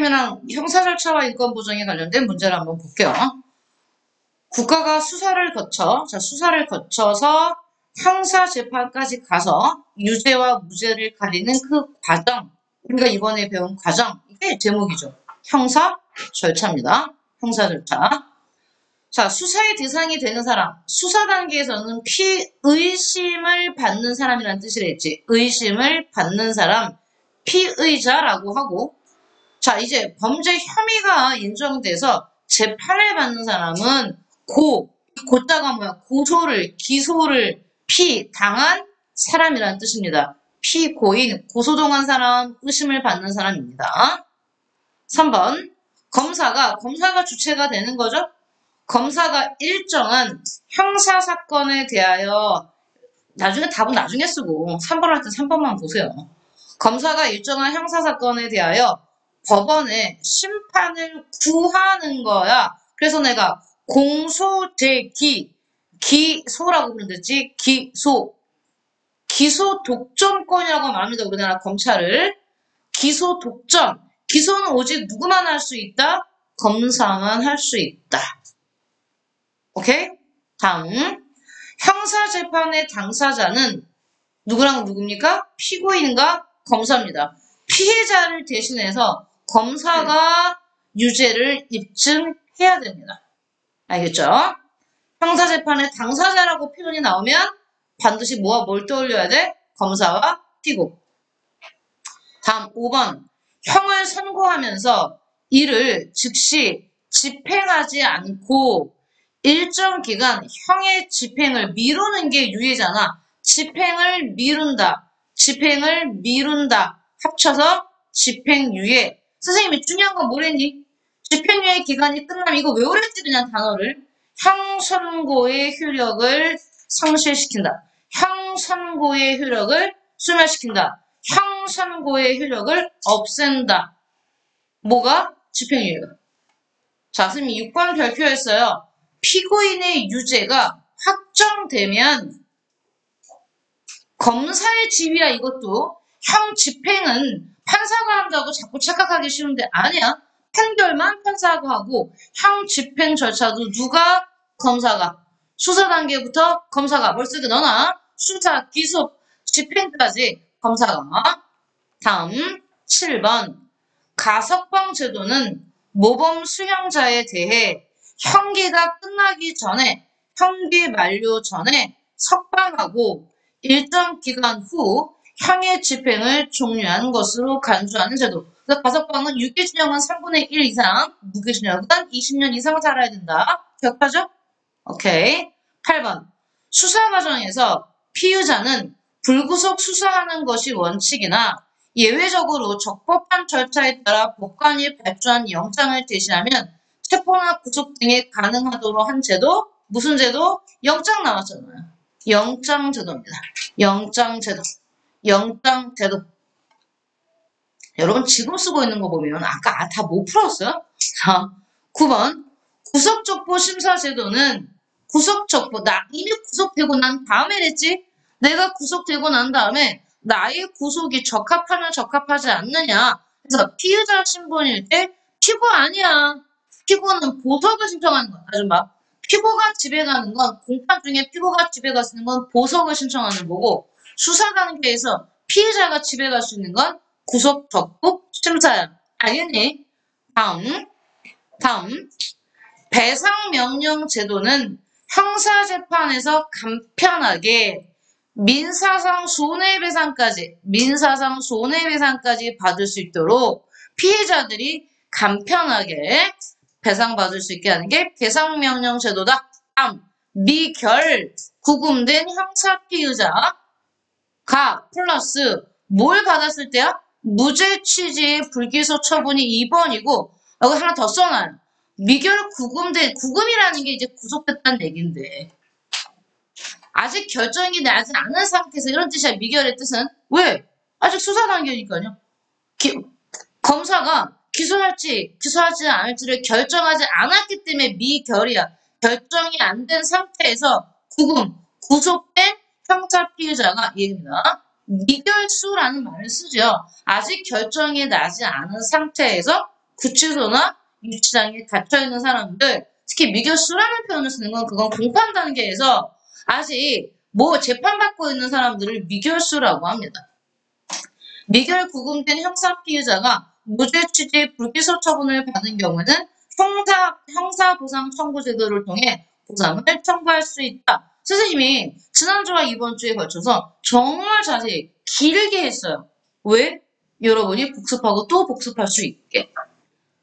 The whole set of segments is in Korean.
그러면 형사 절차와 인권 보장에 관련된 문제를 한번 볼게요. 국가가 수사를 거쳐서 형사 재판까지 가서 유죄와 무죄를 가리는 그 과정, 우리가 이번에 배운 과정, 이게 제목이죠. 형사 절차입니다. 형사 절차. 자, 수사의 대상이 되는 사람, 수사 단계에서는 피의심을 받는 사람이라는 뜻을 했지. 의심을 받는 사람, 피의자라고 하고, 자, 이제 범죄 혐의가 인정돼서 재판을 받는 사람은 고자가 뭐야? 기소를 당한 사람이라는 뜻입니다. 피고인, 고소동한 사람, 의심을 받는 사람입니다. 3번, 검사가 주체가 되는 거죠? 검사가 일정한 형사사건에 대하여, 답은 나중에 쓰고, 3번 할 때 3번만 보세요. 검사가 일정한 형사사건에 대하여 법원에 심판을 구하는 거야. 그래서 내가 기소라고 부르는지, 기소 독점권이라고 말합니다. 우리나라 검찰을. 기소 독점. 기소는 오직 누구만 할 수 있다? 검사만 할 수 있다. 오케이? 다음. 형사재판의 당사자는 누구랑 누굽니까? 피고인과 검사입니다. 피해자를 대신해서 검사가 유죄를 입증해야 됩니다. 알겠죠? 형사재판의 당사자라고 표현이 나오면 반드시 뭘 떠올려야 돼? 검사와 피고. 다음 5번. 형을 선고하면서 이를 즉시 집행하지 않고 일정 기간 형의 집행을 미루는 게 유예잖아. 집행을 미룬다. 합쳐서 집행유예. 선생님이 중요한 건 뭐랬니? 집행유예 기간이 끝나면 이거 외우랬지 그냥 단어를. 형선고의 효력을 상실시킨다. 형선고의 효력을 소멸시킨다. 형선고의 효력을 없앤다. 뭐가? 집행유예가. 자, 선생님이 6번 별표했어요. 피고인의 유죄가 확정되면 검사의 지위야 이것도. 형 집행은 판사가 한다고 자꾸 착각하기 쉬운데 아니야. 판결만 판사가 하고 형 집행 절차도 검사가. 수사 단계부터 검사가. 뭘 쓰든 너나 수사, 기소, 집행까지 검사가. 다음 7번. 가석방 제도는 모범 수형자에 대해 형기가 끝나기 전에, 형기 만료 전에 석방하고 일정 기간 후 형의 집행을 종료한 것으로 간주하는 제도. 그래서 가석방은 유기징역은 3분의 1 이상, 무기징역은 20년 이상 살아야 된다. 기억하죠? 오케이. 8번. 수사 과정에서 피의자는 불구속 수사하는 것이 원칙이나 예외적으로 적법한 절차에 따라 법관이 발주한 영장을 제시하면 체포나 구속 등이 가능하도록 한 제도, 무슨 제도? 영장 나왔잖아요. 영장제도입니다. 영장제도. 여러분 지금 쓰고 있는 거 보면 아까 다 못 풀었어요? 자, 9번. 구속적보 심사제도는 이미 구속되고 난 다음에 냈지? 내가 구속되고 난 다음에 나의 구속이 적합하냐 적합하지 않느냐. 그래서 피의자 신분일 때 피고 아니야. 피고는 보석을 신청하는 거야. 아줌마. 피고가 집에 가는 건, 공판 중에 피고가 집에 갈 수 있는 건 보석을 신청하는 거고, 수사 단계에서 피의자가 집에 갈 수 있는 건 구속 적법 심사야. 알겠니? 다음. 배상명령 제도는 형사재판에서 간편하게 민사상 손해배상까지 받을 수 있도록 피해자들이 간편하게 배상받을 수 있게 하는 게 배상명령 제도다. 다음, 미결, 구금된 형사 피의자가 플러스 뭘 받았을 때야? 무죄 취지의 불기소 처분이 2번이고, 여기 하나 더 써놔요. 미결 구금이라는 게 이제 구속됐다는 얘기인데, 아직 결정이 나지 않은 상태에서 이런 뜻이야. 미결의 뜻은. 왜? 아직 수사 단계니까요. 검사가 기소할지 기소하지 않을지를 결정하지 않았기 때문에 미결이야. 결정이 안 된 상태에서 구속된 형사 피의자가 얘기입니다. 미결수라는 말을 쓰죠. 아직 결정이 나지 않은 상태에서 구치소나 유치장에 갇혀있는 사람들, 특히 미결수라는 표현을 쓰는 건 그건 공판 단계에서 아직 뭐 재판받고 있는 사람들을 미결수라고 합니다. 미결 구금된 형사 피해자가 무죄 취지 불기소 처분을 받은 경우에는 형사보상 청구 제도를 통해 보상을 청구할 수 있다. 선생님이 지난주와 이번 주에 걸쳐서 정말 자세히 길게 했어요. 왜? 여러분이 복습하고 또 복습할 수 있게.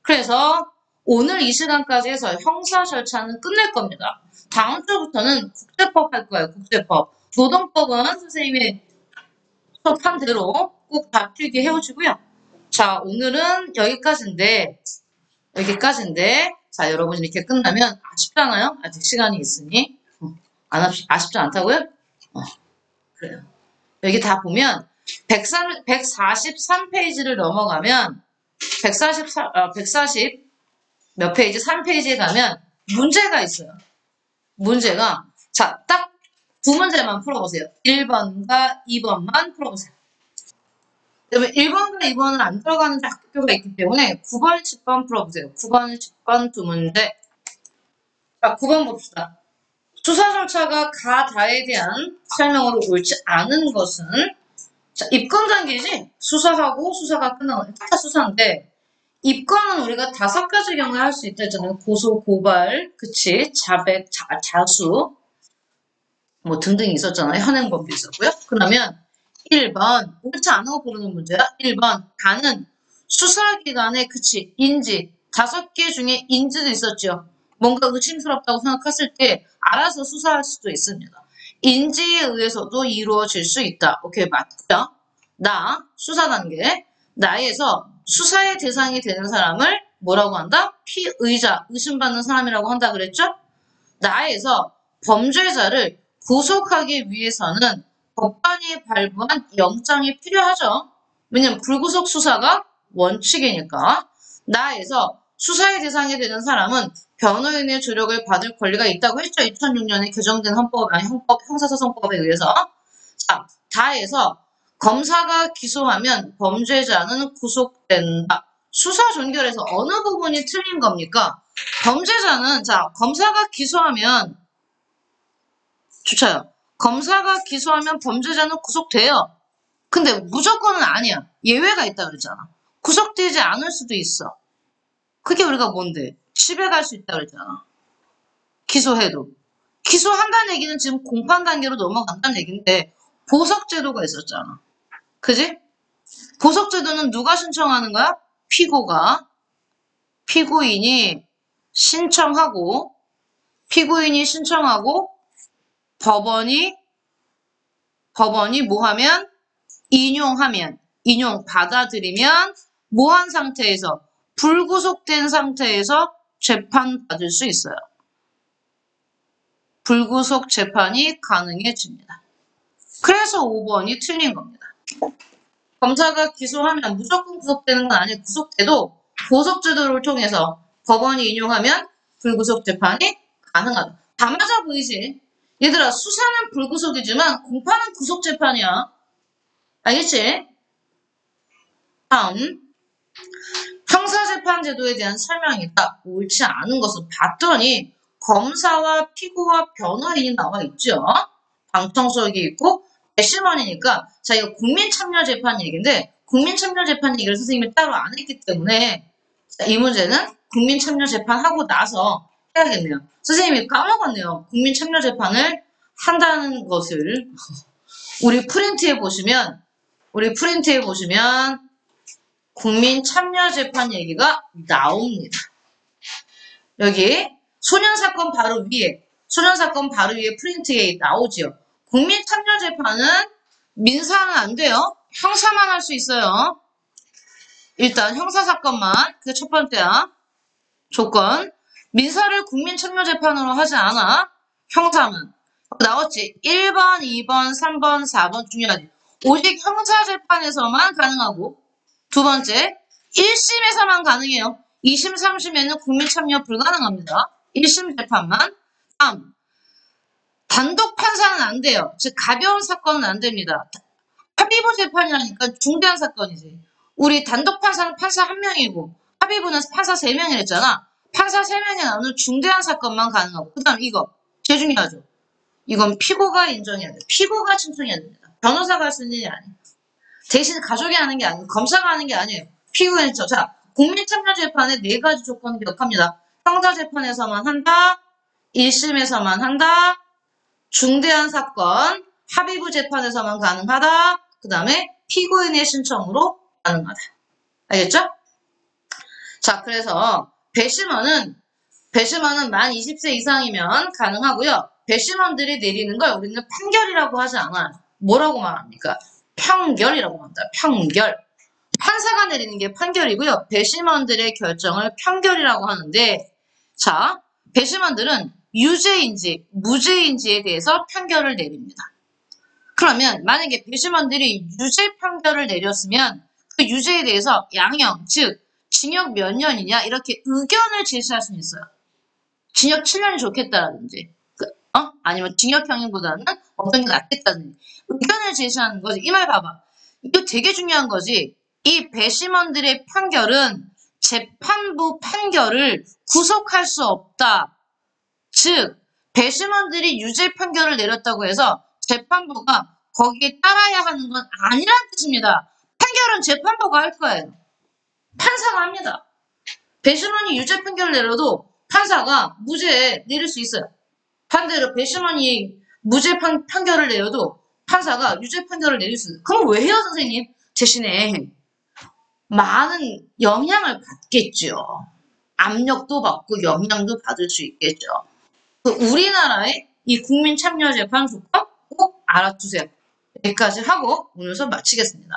그래서 오늘 이 시간까지 해서 형사 절차는 끝낼 겁니다. 다음 주부터는 국제법 할 거예요. 국제법. 노동법은 선생님이 수업한 대로 꼭 다 필기 해오시고요. 자, 오늘은 여기까지인데 자, 여러분 이렇게 끝나면 아쉽잖아요? 아직 시간이 있으니. 아쉽지 않다고요? 그래요. 여기 다 보면 143페이지를 넘어가면 140 몇 페이지? 3페이지에 가면 문제가 있어요. 문제가 자, 딱 두 문제만 풀어보세요. 1번과 2번만 풀어보세요. 그러면 1번과 2번은 안 들어가는 학교가 있기 때문에 9번, 10번 풀어보세요. 9번, 10번 두 문제. 자, 9번 봅시다. 수사 절차가 가다에 대한 설명으로 옳지 않은 것은 자, 입건 단계지? 수사하고 수사가 끝나고 다 수사인데 입건은 우리가 5가지 경우에 할 수 있다 했잖아요. 고소, 고발, 그치? 자백, 자수 뭐 등등이 있었잖아요. 현행범도 있었고요. 그러면 1번 옳지 않은 거 고르는 문제야. 1번 가는 수사기관의 그치 인지 5개 중에 인지도 있었죠. 뭔가 의심스럽다고 생각했을 때 알아서 수사할 수도 있습니다. 인지에 의해서도 이루어질 수 있다. 오케이 맞고요. 나 수사 단계 나에서 수사의 대상이 되는 사람을 뭐라고 한다? 피의자 의심받는 사람이라고 한다 그랬죠? 나에서 범죄자를 구속하기 위해서는 법관이 발부한 영장이 필요하죠. 왜냐면 불구속 수사가 원칙이니까. 나에서 수사의 대상이 되는 사람은 변호인의 조력을 받을 권리가 있다고 했죠. 2006년에 개정된 형사소송법에 의해서. 자, 다에서 검사가 기소하면 범죄자는 구속된다. 수사 종결에서 어느 부분이 틀린 겁니까? 범죄자는 자 검사가 기소하면 좋아요. 검사가 기소하면 범죄자는 구속돼요. 근데 무조건은 아니야. 예외가 있다 그랬잖아. 구속되지 않을 수도 있어. 그게 우리가 뭔데? 집에 갈 수 있다 그랬잖아. 기소해도. 기소한다는 얘기는 지금 공판 단계로 넘어간다는 얘기인데 보석제도가 있었잖아. 그지? 보석제도는 누가 신청하는 거야? 피고가. 피고인이 신청하고 법원이 뭐 하면? 인용 받아들이면 뭐한 상태에서 불구속된 상태에서 재판받을 수 있어요. 불구속 재판이 가능해집니다. 그래서 5번이 틀린 겁니다. 검사가 기소하면 무조건 구속되는 건 아니고 구속돼도 보석제도를 통해서 법원이 인용하면 불구속 재판이 가능하다. 다 맞아 보이지? 얘들아 수사는 불구속이지만 공판은 구속 재판이야. 알겠지? 다음 형사재판제도에 대한 설명이다. 옳지 않은 것을 봤더니 검사와 피고와 변호인이 나와 있죠. 방청석이 있고 배심원이니까 자 이거 국민참여재판 얘기인데 국민참여재판 얘기를 선생님이 따로 안 했기 때문에 자, 이 문제는 국민참여재판 하고 나서 해야겠네요. 선생님이 까먹었네요. 국민참여재판을 한다는 것을 우리 프린트에 보시면 국민참여재판 얘기가 나옵니다. 여기 소년사건 바로 위에 프린트에 나오지요. 국민참여재판은 민사는 안 돼요. 형사만 할 수 있어요. 일단 형사사건만 그게 첫 번째야. 조건 민사를 국민참여재판으로 하지 않아. 형사만. 나왔지. 1번, 2번, 3번, 4번 중요하지. 오직 형사재판에서만 가능하고 두 번째 1심에서만 가능해요. 2심, 3심에는 국민참여 불가능합니다. 1심 재판만. 다음 단독 판사는 안 돼요. 즉 가벼운 사건은 안 됩니다. 합의부 재판이라니까 중대한 사건이지. 우리 단독 판사는 판사 한 명이고 합의부는 판사 3명이랬잖아. 판사 3명이 나오는 중대한 사건만 가능하고 그 다음 이거 제일 중요하죠. 이건 피고가 인정해야 돼. 피고가 신청해야 됩니다. 변호사가 할 수 있는 일이 아니에요. 대신 가족이 하는 게 아니고 검사가 하는 게 아니에요. 피고가 신청. 자, 국민참여재판에 4가지 조건을 기억합니다. 형사재판에서만 한다. 1심에서만 한다. 중대한 사건, 합의부 재판에서만 가능하다. 그 다음에 피고인의 신청으로 가능하다. 알겠죠? 자, 그래서 배심원은 만 20세 이상이면 가능하고요. 배심원들이 내리는 걸 우리는 판결이라고 하지 않아요. 뭐라고 말합니까? 평결이라고 합니다. 평결. 판사가 내리는 게 판결이고요. 배심원들의 결정을 평결이라고 하는데, 자, 배심원들은 유죄인지 무죄인지에 대해서 판결을 내립니다. 그러면 만약에 배심원들이 유죄 판결을 내렸으면 그 유죄에 대해서 양형, 즉 징역 몇 년이냐 이렇게 의견을 제시할 수는 있어요. 징역 7년이 좋겠다라든지 아니면 징역형보다는 어떤 게 낫겠다든지 의견을 제시하는 거지. 이 말 봐봐. 이거 되게 중요한 거지. 이 배심원들의 판결은 재판부 판결을 구속할 수 없다. 즉 배심원들이 유죄 판결을 내렸다고 해서 재판부가 거기에 따라야 하는 건 아니란 뜻입니다. 판결은 재판부가 할 거예요. 판사가 합니다. 배심원이 유죄 판결을 내려도 판사가 무죄 내릴 수 있어요. 반대로 배심원이 무죄 판결을 내려도 판사가 유죄 판결을 내릴 수 있어요. 그럼 왜 해요, 선생님? 대신에 많은 영향을 받겠죠. 압력도 받고 영향도 받을 수 있겠죠. 우리나라의 이 국민참여재판 조건 꼭 알아두세요. 여기까지 하고 오늘 수업 마치겠습니다.